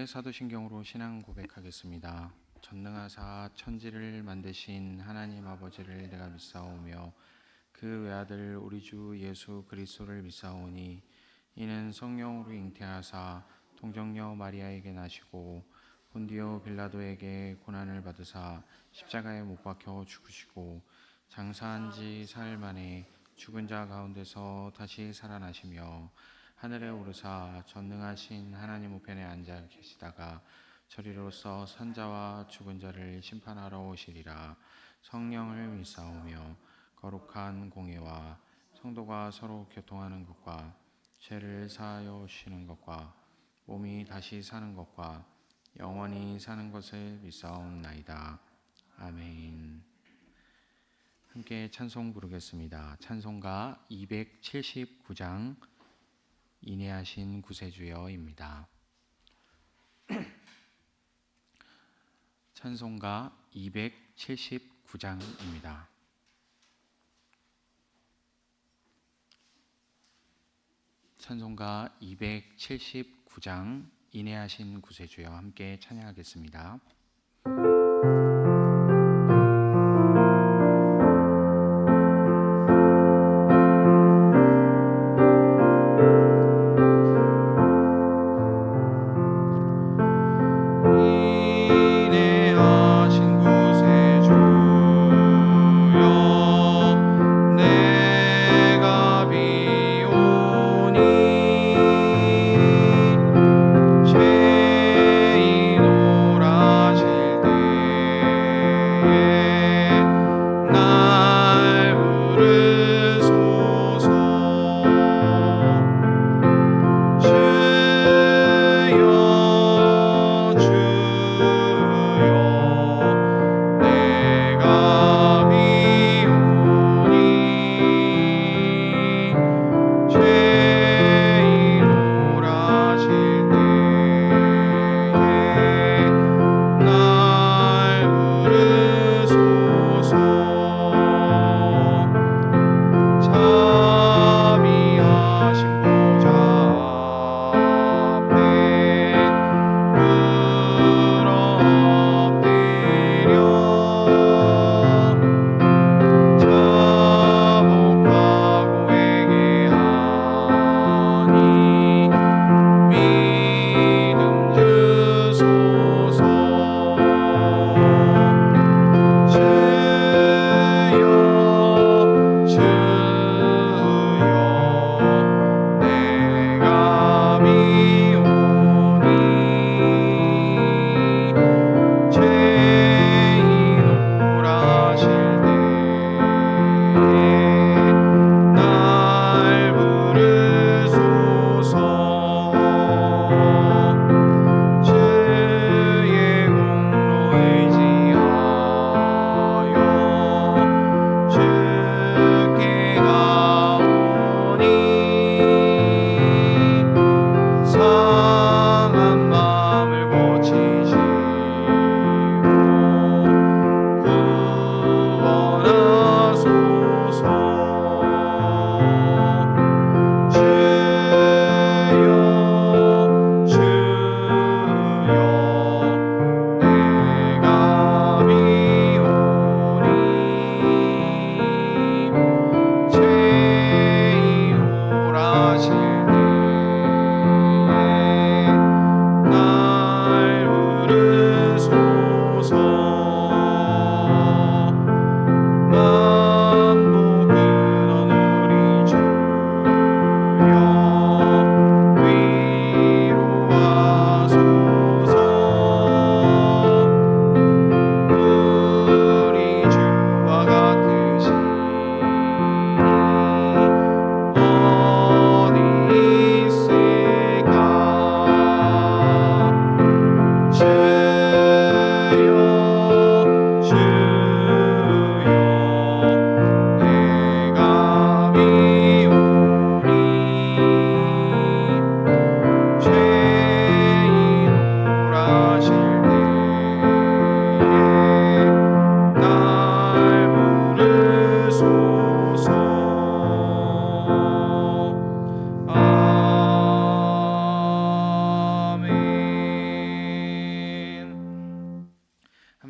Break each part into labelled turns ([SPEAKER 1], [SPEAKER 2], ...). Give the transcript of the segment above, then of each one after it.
[SPEAKER 1] 함께 사도신경으로 신앙 고백하겠습니다. 전능하사 천지를 만드신 하나님 아버지를 내가 믿사오며 그 외아들 우리 주 예수 그리스도를 믿사오니 이는 성령으로 잉태하사 동정녀 마리아에게 나시고 본디오 빌라도에게 고난을 받으사 십자가에 못 박혀 죽으시고 장사한 지 사흘 만에 죽은 자 가운데서 다시 살아나시며 하늘에 오르사 전능하신 하나님 우편에 앉아 계시다가 저리로서 산자와 죽은 자를 심판하러 오시리라. 성령을 믿사오며 거룩한 공예와 성도가 서로 교통하는 것과 죄를 사하여 주시는 것과 몸이 다시 사는 것과 영원히 사는 것을 믿사옵나이다. 아멘. 함께 찬송 부르겠습니다. 찬송가 279장 인내하신 구세주여입니다. 찬송가 279장입니다. 찬송가 279장 인내하신 구세주여 함께 찬양하겠습니다.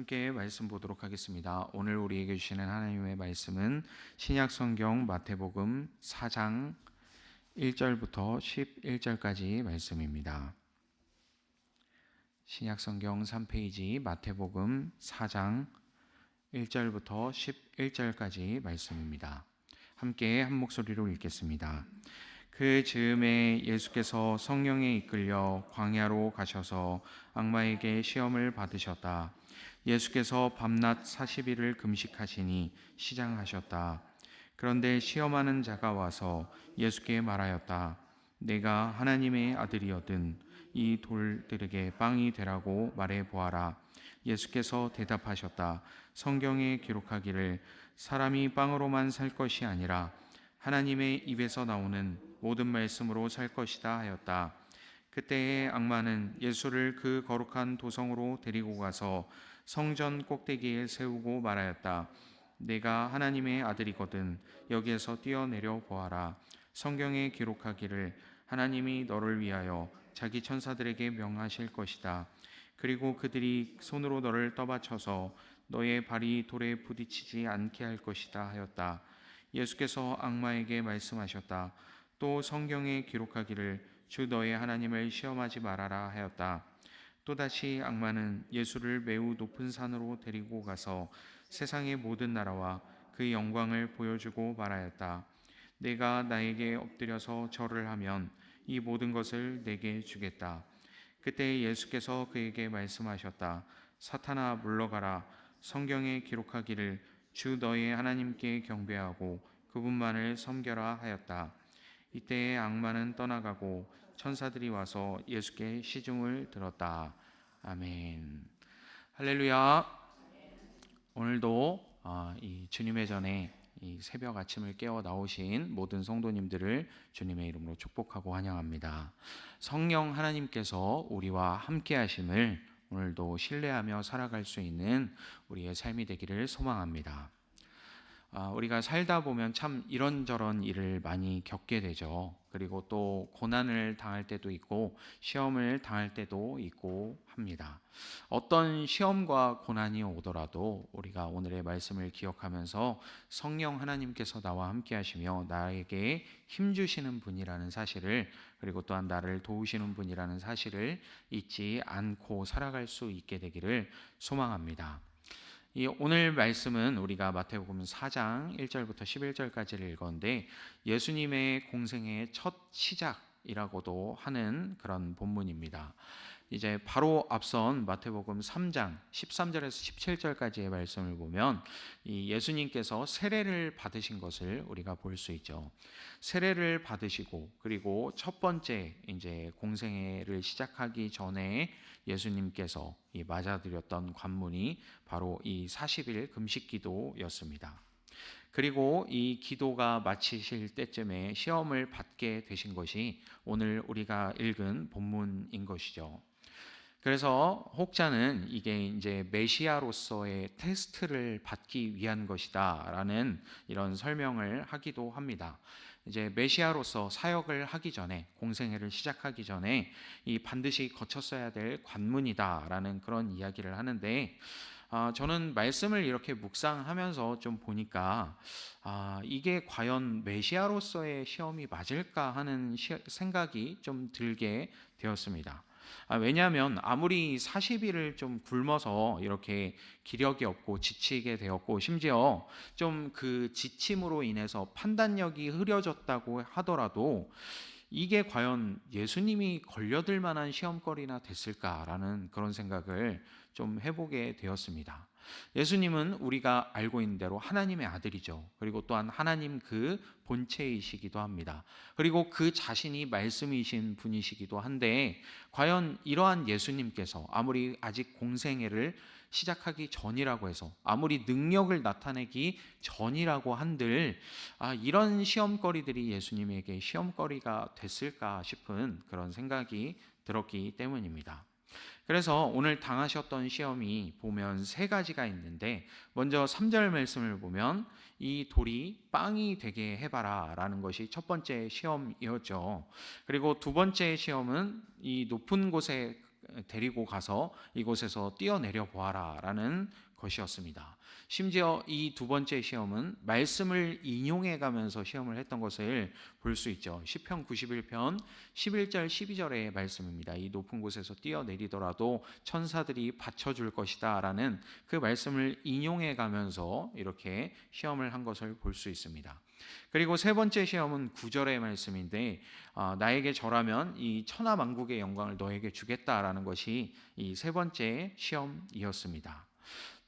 [SPEAKER 1] 함께 말씀 보도록 하겠습니다. 오늘 우리에게 주시는 하나님의 말씀은 신약성경 마태복음 4장 1절부터 11절까지 말씀입니다. 신약성경 3페이지 마태복음 4장 1절부터 11절까지 말씀입니다. 함께 한 목소리로 읽겠습니다. 그 즈음에 예수께서 성령에 이끌려 광야로 가셔서 악마에게 시험을 받으셨다. 예수께서 밤낮 40일을 금식하시니 시장하셨다. 그런데 시험하는 자가 와서 예수께 말하였다. 내가 하나님의 아들이거든 이 돌들에게 빵이 되라고 말해 보아라. 예수께서 대답하셨다. 성경에 기록하기를 사람이 빵으로만 살 것이 아니라 하나님의 입에서 나오는 모든 말씀으로 살 것이다 하였다. 그때에 악마는 예수를 그 거룩한 도성으로 데리고 가서 성전 꼭대기에 세우고 말하였다. 내가 하나님의 아들이거든 여기에서 뛰어내려 보아라. 성경에 기록하기를 하나님이 너를 위하여 자기 천사들에게 명하실 것이다. 그리고 그들이 손으로 너를 떠받쳐서 너의 발이 돌에 부딪히지 않게 할 것이다 하였다. 예수께서 악마에게 말씀하셨다. 또 성경에 기록하기를 주 너의 하나님을 시험하지 말아라 하였다. 또다시 악마는 예수를 매우 높은 산으로 데리고 가서 세상의 모든 나라와 그 영광을 보여주고 말하였다. 내가 나에게 엎드려서 절을 하면 이 모든 것을 내게 주겠다. 그때 예수께서 그에게 말씀하셨다. 사탄아 물러가라. 성경에 기록하기를 주 너의 하나님께 경배하고 그분만을 섬겨라 하였다. 이때에 악마는 떠나가고 천사들이 와서 예수께 시중을 들었다. 아멘. 할렐루야. 오늘도 이 주님의 전에 이 새벽 아침을 깨어 나오신 모든 성도님들을 주님의 이름으로 축복하고 환영합니다. 성령 하나님께서 우리와 함께 하심을 오늘도 신뢰하며 살아갈 수 있는 우리의 삶이 되기를 소망합니다. 우리가 살다 보면 참 이런저런 일을 많이 겪게 되죠. 그리고 또 고난을 당할 때도 있고 시험을 당할 때도 있고 합니다. 어떤 시험과 고난이 오더라도 우리가 오늘의 말씀을 기억하면서 성령 하나님께서 나와 함께 하시며 나에게 힘주시는 분이라는 사실을, 그리고 또한 나를 도우시는 분이라는 사실을 잊지 않고 살아갈 수 있게 되기를 소망합니다. 이 오늘 말씀은 우리가 마태복음 4장 1절부터 11절까지를 읽었는데 예수님의 공생의 첫 시작이라고도 하는 그런 본문입니다. 이제 바로 앞선 마태복음 3장 13절에서 17절까지의 말씀을 보면 이 예수님께서 세례를 받으신 것을 우리가 볼 수 있죠. 세례를 받으시고 그리고 첫 번째 이제 공생애를 시작하기 전에 예수님께서 이 맞아들였던 관문이 바로 이 40일 금식 기도였습니다. 그리고 이 기도가 마치실 때쯤에 시험을 받게 되신 것이 오늘 우리가 읽은 본문인 것이죠. 그래서 혹자는 이게 이제 메시아로서의 테스트를 받기 위한 것이다라는 이런 설명을 하기도 합니다. 이제 메시아로서 사역을 하기 전에, 공생애를 시작하기 전에 이 반드시 거쳤어야 될 관문이다라는 그런 이야기를 하는데, 저는 말씀을 이렇게 묵상하면서 좀 보니까 이게 과연 메시아로서의 시험이 맞을까 하는 생각이 좀 들게 되었습니다. 왜냐하면 아무리 40일을 좀 굶어서 이렇게 기력이 없고 지치게 되었고 심지어 좀 그 지침으로 인해서 판단력이 흐려졌다고 하더라도 이게 과연 예수님이 걸려들 만한 시험거리나 됐을까라는 그런 생각을 좀 해보게 되었습니다. 예수님은 우리가 알고 있는 대로 하나님의 아들이죠. 그리고 또한 하나님 그 본체이시기도 합니다. 그리고 그 자신이 말씀이신 분이시기도 한데 과연 이러한 예수님께서 아무리 아직 공생애를 시작하기 전이라고 해서 아무리 능력을 나타내기 전이라고 한들 이런 시험거리들이 예수님에게 시험거리가 됐을까 싶은 그런 생각이 들었기 때문입니다. 그래서 오늘 당하셨던 시험이 보면 세 가지가 있는데 먼저 3절 말씀을 보면 이 돌이 빵이 되게 해봐라 라는 것이 첫 번째 시험이었죠. 그리고 두 번째 시험은 이 높은 곳에 데리고 가서 이곳에서 뛰어내려 보아라 라는 것이었습니다. 심지어 이 두 번째 시험은 말씀을 인용해 가면서 시험을 했던 것을 볼 수 있죠. 시편 91편 11절 12절의 말씀입니다. 이 높은 곳에서 뛰어내리더라도 천사들이 받쳐줄 것이다 라는 그 말씀을 인용해 가면서 이렇게 시험을 한 것을 볼 수 있습니다. 그리고 세 번째 시험은 9절의 말씀인데 나에게 절하면 이 천하만국의 영광을 너에게 주겠다라는 것이 이 세 번째 시험이었습니다.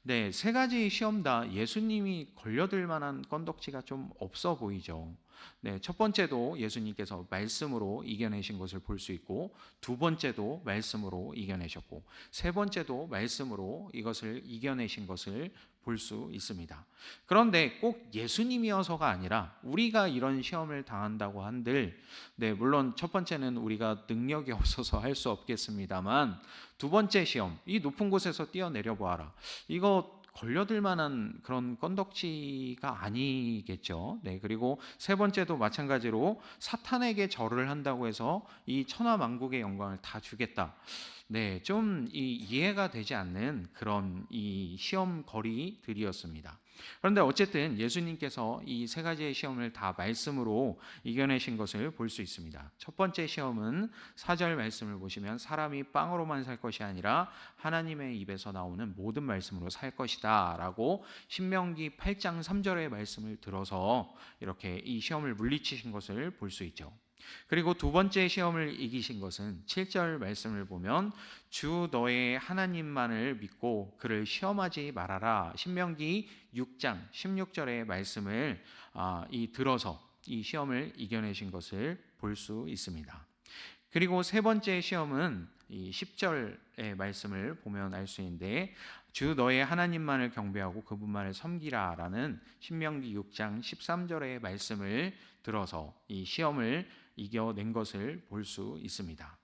[SPEAKER 1] 네, 세 가지 시험 다 예수님이 걸려들 만한 건덕지가 좀 없어 보이죠. 네, 첫 번째도 예수님께서 말씀으로 이겨내신 것을 볼 수 있고, 두 번째도 말씀으로 이겨내셨고, 세 번째도 말씀으로 이것을 이겨내신 것을 볼 수 있습니다. 그런데 꼭 예수님이어서가 아니라 우리가 이런 시험을 당한다고 한들, 네, 물론 첫 번째는 우리가 능력이 없어서 할 수 없겠습니다만, 두 번째 시험, 이 높은 곳에서 뛰어내려 보아라. 이거 걸려들 만한 그런 건덕지가 아니겠죠. 네, 그리고 세 번째도 마찬가지로 사탄에게 절을 한다고 해서 이 천하만국의 영광을 다 주겠다. 네, 좀 이해가 되지 않는 그런 이 시험거리들이었습니다. 그런데 어쨌든 예수님께서 이 세 가지의 시험을 다 말씀으로 이겨내신 것을 볼 수 있습니다. 첫 번째 시험은 4절 말씀을 보시면 사람이 빵으로만 살 것이 아니라 하나님의 입에서 나오는 모든 말씀으로 살 것이다 라고 신명기 8장 3절의 말씀을 들어서 이렇게 이 시험을 물리치신 것을 볼 수 있죠. 그리고 두 번째 시험을 이기신 것은 7절 말씀을 보면 주 너의 하나님만을 믿고 그를 시험하지 말아라. 신명기 6장 16절의 말씀을 들어서 이 시험을 이겨내신 것을 볼 수 있습니다. 그리고 세 번째 시험은 이 10절의 말씀을 보면 알 수 있는데 주 너의 하나님만을 경배하고 그분만을 섬기라 라는 신명기 6장 13절의 말씀을 들어서 이 시험을 이겨낸 것을 볼 수 있습니다.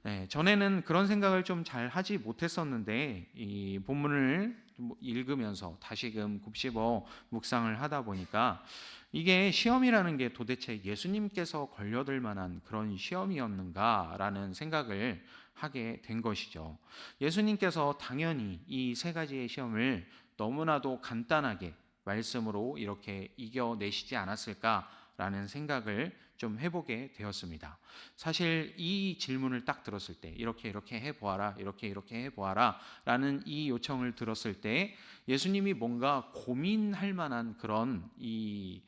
[SPEAKER 1] 네, 전에는 그런 생각을 좀 잘 하지 못했었는데 이 본문을 읽으면서 다시금 곱씹어 묵상을 하다 보니까 이게 시험이라는 게 도대체 예수님께서 걸려들 만한 그런 시험이었는가라는 생각을 하게 된 것이죠. 예수님께서 당연히 이 세 가지의 시험을 너무나도 간단하게 말씀으로 이렇게 이겨내시지 않았을까라는 생각을 좀 해보게 되었습니다. 사실 이 질문을 딱 들었을 때 이렇게 해보아라, 이렇게 해보아라 라는 이 요청을 들었을 때 예수님이 뭔가 고민할 만한 그런 이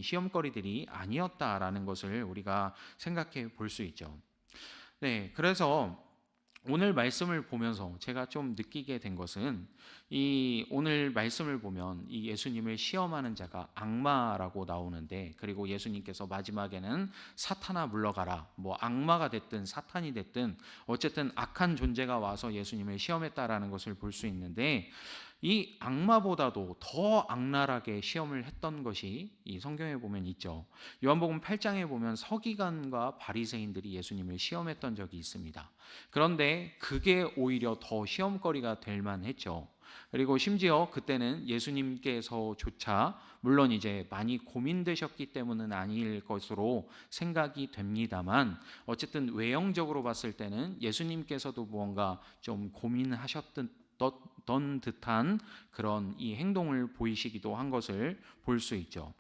[SPEAKER 1] 시험거리들이 아니었다라는 것을 우리가 생각해 볼 수 있죠. 네, 그래서 오늘 말씀을 보면서 제가 좀 느끼게 된 것은 이 오늘 말씀을 보면 이 예수님을 시험하는 자가 악마라고 나오는데 그리고 예수님께서 마지막에는 사탄아 물러가라 뭐 악마가 됐든 사탄이 됐든 어쨌든 악한 존재가 와서 예수님을 시험했다라는 것을 볼 수 있는데 이 악마보다도 더 악랄하게 시험을 했던 것이 이 성경에 보면 있죠. 요한복음 8장에 보면 서기관과 바리새인들이 예수님을 시험했던 적이 있습니다. 그런데 그게 오히려 더 시험거리가 될 만했죠. 그리고 심지어 그때는 예수님께서조차 물론 이제 많이 고민되셨기 때문은 아닐 것으로 생각이 됩니다만 어쨌든 외형적으로 봤을 때는 예수님께서도 무언가 좀 고민하셨던 듯한 그런 이 행동을 보이시기도 한 것을 볼 수 있죠.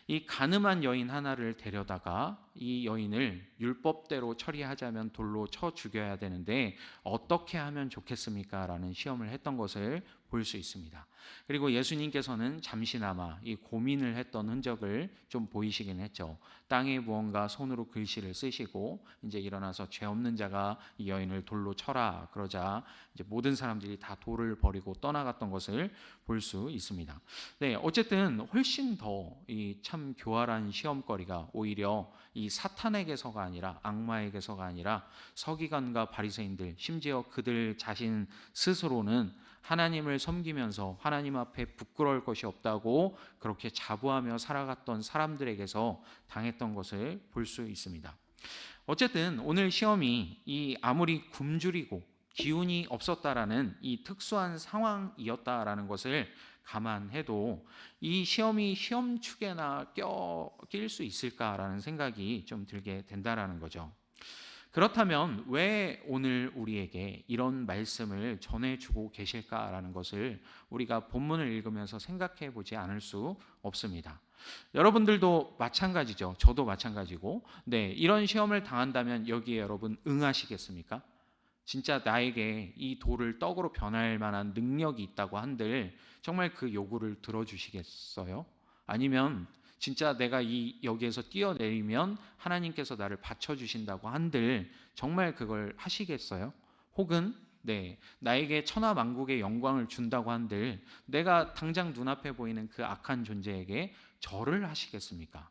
[SPEAKER 1] 이 가늠한 여인 하나를 데려다가 이 여인을 율법대로 처리하자면 돌로 쳐 죽여야 되는데 어떻게 하면 좋겠습니까? 라는 시험을 했던 것을 볼 수 있습니다. 그리고 예수님께서는 잠시나마 이 고민을 했던 흔적을 좀 보이시긴 했죠. 땅에 무언가 손으로 글씨를 쓰시고 이제 일어나서 죄 없는 자가 이 여인을 돌로 쳐라 그러자 이제 모든 사람들이 다 돌을 버리고 떠나갔던 것을 볼 수 있습니다. 네, 어쨌든 훨씬 더 이 참 교활한 시험거리가 오히려 이 사탄에게서가 아니라 악마에게서가 아니라 서기관과 바리새인들 심지어 그들 자신 스스로는 하나님을 섬기면서 하나님 앞에 부끄러울 것이 없다고 그렇게 자부하며 살아갔던 사람들에게서 당했던 것을 볼 수 있습니다. 어쨌든 오늘 시험이 이 아무리 굶주리고 기운이 없었다라는 이 특수한 상황이었다라는 것을 감안해도 이 시험이 시험축에나 낄 수 있을까라는 생각이 좀 들게 된다라는 거죠. 그렇다면 왜 오늘 우리에게 이런 말씀을 전해주고 계실까라는 것을 우리가 본문을 읽으면서 생각해 보지 않을 수 없습니다. 여러분들도 마찬가지죠. 저도 마찬가지고. 네, 이런 시험을 당한다면 여기에 여러분 응하시겠습니까? 진짜 나에게 이 돌을 떡으로 변할 만한 능력이 있다고 한들 정말 그 요구를 들어주시겠어요? 아니면 진짜 내가 여기에서 뛰어내리면 하나님께서 나를 받쳐주신다고 한들 정말 그걸 하시겠어요? 혹은 나에게 천하만국의 영광을 준다고 한들 내가 당장 눈앞에 보이는 그 악한 존재에게 절을 하시겠습니까?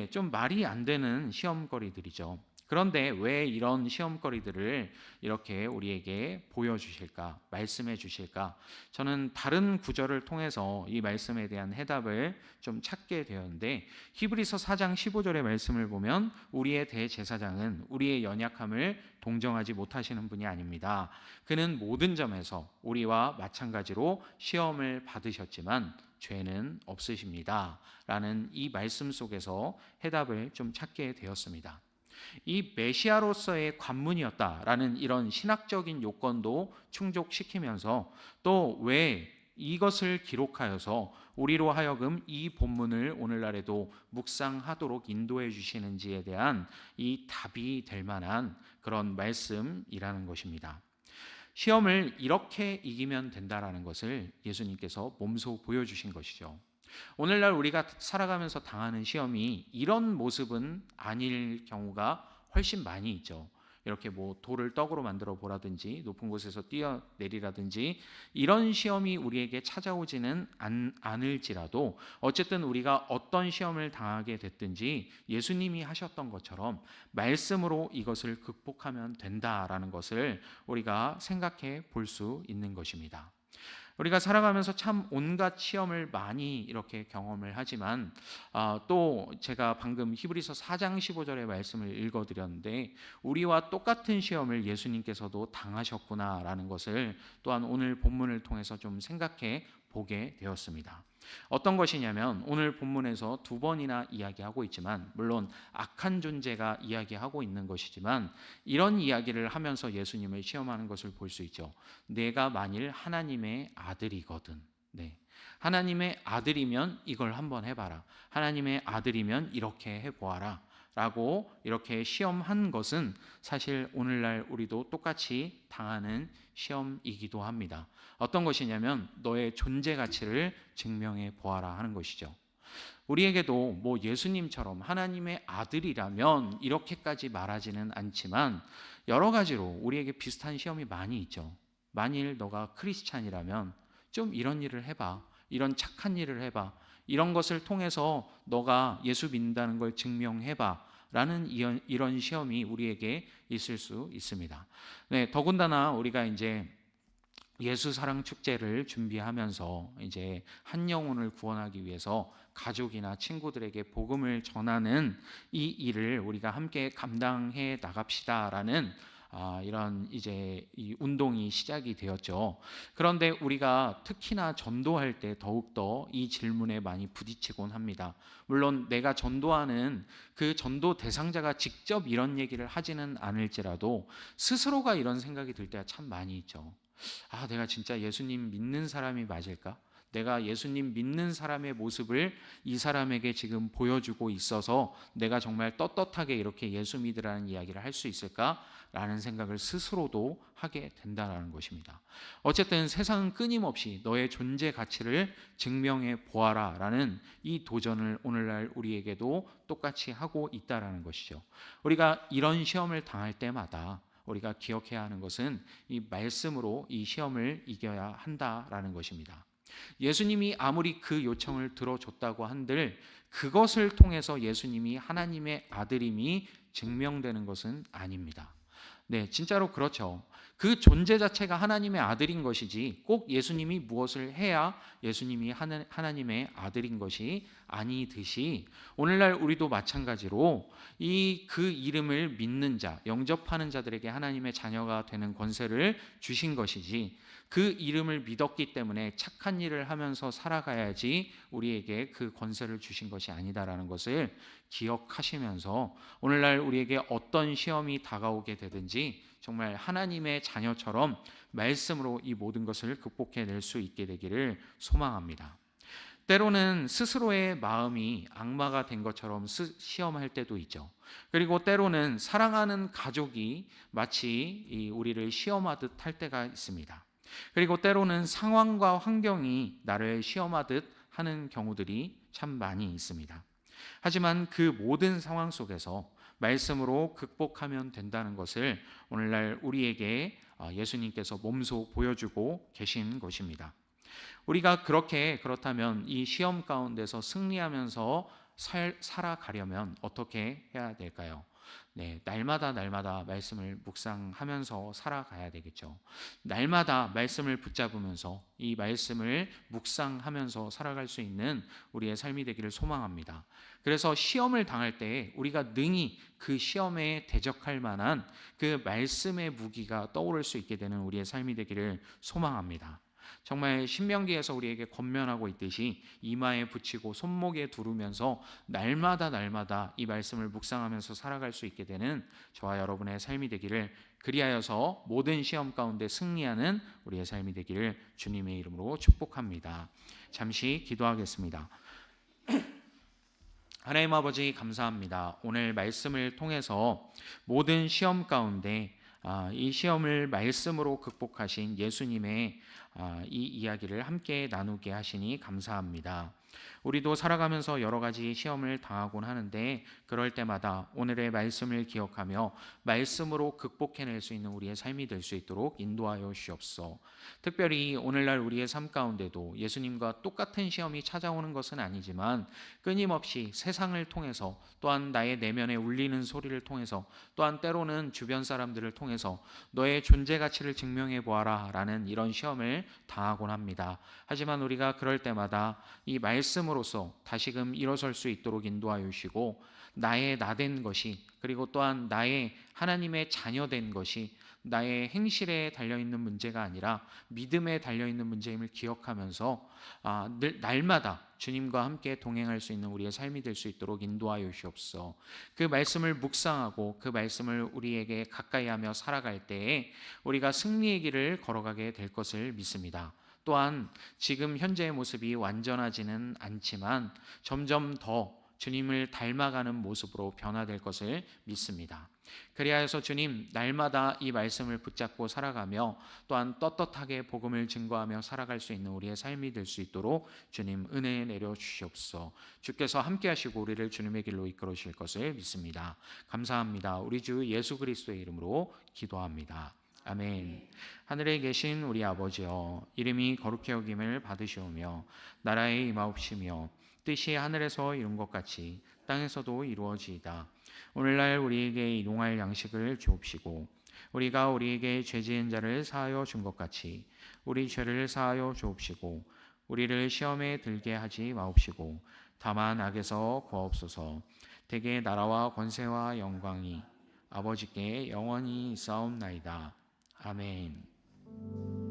[SPEAKER 1] 좀 말이 안 되는 시험거리들이죠. 그런데 왜 이런 시험거리들을 이렇게 우리에게 보여주실까, 말씀해 주실까? 저는 다른 구절을 통해서 이 말씀에 대한 해답을 좀 찾게 되었는데, 히브리서 4장 15절의 말씀을 보면 우리의 대제사장은 우리의 연약함을 동정하지 못하시는 분이 아닙니다. 그는 모든 점에서 우리와 마찬가지로 시험을 받으셨지만 죄는 없으십니다. 라는 이 말씀 속에서 해답을 좀 찾게 되었습니다. 이 메시아로서의 관문이었다라는 이런 신학적인 요건도 충족시키면서 또 왜 이것을 기록하여서 우리로 하여금 이 본문을 오늘날에도 묵상하도록 인도해 주시는지에 대한 이 답이 될 만한 그런 말씀이라는 것입니다. 시험을 이렇게 이기면 된다라는 것을 예수님께서 몸소 보여주신 것이죠. 오늘날 우리가 살아가면서 당하는 시험이 이런 모습은 아닐 경우가 훨씬 많이 있죠. 이렇게 돌을 떡으로 만들어 보라든지 높은 곳에서 뛰어내리라든지 이런 시험이 우리에게 찾아오지는 않을지라도 어쨌든 우리가 어떤 시험을 당하게 됐든지 예수님이 하셨던 것처럼 말씀으로 이것을 극복하면 된다라는 것을 우리가 생각해 볼 수 있는 것입니다. 우리가 살아가면서 참 온갖 시험을 많이 이렇게 경험을 하지만 또 제가 방금 히브리서 4장 15절의 말씀을 읽어드렸는데 우리와 똑같은 시험을 예수님께서도 당하셨구나라는 것을 또한 오늘 본문을 통해서 좀 생각해 보게 되었습니다. 어떤 것이냐면 오늘 본문에서 두 번이나 이야기하고 있지만 물론 악한 존재가 이야기하고 있는 것이지만 이런 이야기를 하면서 예수님을 시험하는 것을 볼 수 있죠. 내가 만일 하나님의 아들이거든. 하나님의 아들이면 이걸 한번 해봐라. 하나님의 아들이면 이렇게 해보아라. 라고 이렇게 시험한 것은 사실 오늘날 우리도 똑같이 당하는 시험이기도 합니다. 어떤 것이냐면 너의 존재 가치를 증명해 보아라 하는 것이죠. 우리에게도 예수님처럼 하나님의 아들이라면 이렇게까지 말하지는 않지만 여러 가지로 우리에게 비슷한 시험이 많이 있죠. 만일 너가 크리스찬이라면 좀 이런 일을 해봐. 이런 착한 일을 해봐. 이런 것을 통해서 너가 예수 믿는다는 걸 증명해봐. 라는 이런 시험이 우리에게 있을 수 있습니다. 더군다나 우리가 이제 예수 사랑 축제를 준비하면서 이제 한 영혼을 구원하기 위해서 가족이나 친구들에게 복음을 전하는 이 일을 우리가 함께 감당해 나갑시다라는 이런 이제 이 운동이 시작이 되었죠. 그런데 우리가 특히나 전도할 때 더욱더 이 질문에 많이 부딪히곤 합니다. 물론 내가 전도하는 그 전도 대상자가 직접 이런 얘기를 하지는 않을지라도 스스로가 이런 생각이 들 때가 참 많이 있죠. 내가 진짜 예수님 믿는 사람이 맞을까? 내가 예수님 믿는 사람의 모습을 이 사람에게 지금 보여주고 있어서 내가 정말 떳떳하게 이렇게 예수 믿으라는 이야기를 할 수 있을까? 라는 생각을 스스로도 하게 된다는 것입니다. 어쨌든 세상은 끊임없이 너의 존재 가치를 증명해 보아라 라는 이 도전을 오늘날 우리에게도 똑같이 하고 있다는 것이죠. 우리가 이런 시험을 당할 때마다 우리가 기억해야 하는 것은 이 말씀으로 이 시험을 이겨야 한다라는 것입니다. 예수님이 아무리 그 요청을 들어줬다고 한들 그것을 통해서 예수님이 하나님의 아들임이 증명되는 것은 아닙니다. 진짜로 그렇죠. 그 존재 자체가 하나님의 아들인 것이지 꼭 예수님이 무엇을 해야 예수님이 하나님의 아들인 것이 아니듯이 오늘날 우리도 마찬가지로 그 이름을 믿는 자, 영접하는 자들에게 하나님의 자녀가 되는 권세를 주신 것이지 그 이름을 믿었기 때문에 착한 일을 하면서 살아가야지 우리에게 그 권세를 주신 것이 아니다라는 것을 기억하시면서 오늘날 우리에게 어떤 시험이 다가오게 되든지 정말 하나님의 자녀처럼 말씀으로 이 모든 것을 극복해낼 수 있게 되기를 소망합니다. 때로는 스스로의 마음이 악마가 된 것처럼 시험할 때도 있죠. 그리고 때로는 사랑하는 가족이 마치 우리를 시험하듯 할 때가 있습니다. 그리고 때로는 상황과 환경이 나를 시험하듯 하는 경우들이 참 많이 있습니다. 하지만 그 모든 상황 속에서 말씀으로 극복하면 된다는 것을 오늘날 우리에게 예수님께서 몸소 보여주고 계신 것입니다. 우리가 그렇다면 이 시험 가운데서 승리하면서 살아가려면 어떻게 해야 될까요? 네, 날마다 말씀을 묵상하면서 살아가야 되겠죠. 날마다 말씀을 붙잡으면서 이 말씀을 묵상하면서 살아갈 수 있는 우리의 삶이 되기를 소망합니다. 그래서 시험을 당할 때 우리가 능히 그 시험에 대적할 만한 그 말씀의 무기가 떠오를 수 있게 되는 우리의 삶이 되기를 소망합니다. 정말 신명기에서 우리에게 권면하고 있듯이 이마에 붙이고 손목에 두르면서 날마다 이 말씀을 묵상하면서 살아갈 수 있게 되는 저와 여러분의 삶이 되기를, 그리하여서 모든 시험 가운데 승리하는 우리의 삶이 되기를 주님의 이름으로 축복합니다. 잠시 기도하겠습니다. 하나님 아버지, 감사합니다. 오늘 말씀을 통해서 모든 시험 가운데 이 시험을 말씀으로 극복하신 예수님의 이 이야기를 함께 나누게 하시니 감사합니다. 우리도 살아가면서 여러 가지 시험을 당하곤 하는데 그럴 때마다 오늘의 말씀을 기억하며 말씀으로 극복해낼 수 있는 우리의 삶이 될 수 있도록 인도하여 주옵소서. 특별히 오늘날 우리의 삶 가운데도 예수님과 똑같은 시험이 찾아오는 것은 아니지만 끊임없이 세상을 통해서, 또한 나의 내면에 울리는 소리를 통해서, 또한 때로는 주변 사람들을 통해서 너의 존재 가치를 증명해 보아라 라는 이런 시험을 당하곤 합니다. 하지만 우리가 그럴 때마다 이 말씀으로서 다시금 일어설 수 있도록 인도하여 주시고, 나의 나된 것이, 그리고 또한 나의 하나님의 자녀된 것이 나의 행실에 달려있는 문제가 아니라 믿음에 달려있는 문제임을 기억하면서 날마다 주님과 함께 동행할 수 있는 우리의 삶이 될 수 있도록 인도하여 주옵소서. 그 말씀을 묵상하고 그 말씀을 우리에게 가까이 하며 살아갈 때에 우리가 승리의 길을 걸어가게 될 것을 믿습니다. 또한 지금 현재의 모습이 완전하지는 않지만 점점 더 주님을 닮아가는 모습으로 변화될 것을 믿습니다. 그리하여서 주님, 날마다 이 말씀을 붙잡고 살아가며 또한 떳떳하게 복음을 증거하며 살아갈 수 있는 우리의 삶이 될 수 있도록 주님 은혜 내려 주시옵소서. 주께서 함께 하시고 우리를 주님의 길로 이끌어 주실 것을 믿습니다. 감사합니다. 우리 주 예수 그리스도의 이름으로 기도합니다. 아멘. 하늘에 계신 우리 아버지여, 이름이 거룩히 여김을 받으시오며 나라에 임하옵시며 뜻이 하늘에서 이룬 것 같이 땅에서도 이루어지이다. 오늘날 우리에게 일용할 양식을 주옵시고 우리가 우리에게 죄 지은 자를 사하여 준 것 같이 우리 죄를 사하여 주옵시고 우리를 시험에 들게 하지 마옵시고 다만 악에서 구하옵소서. 대개 나라와 권세와 영광이 아버지께 영원히 있사옵나이다. 아멘.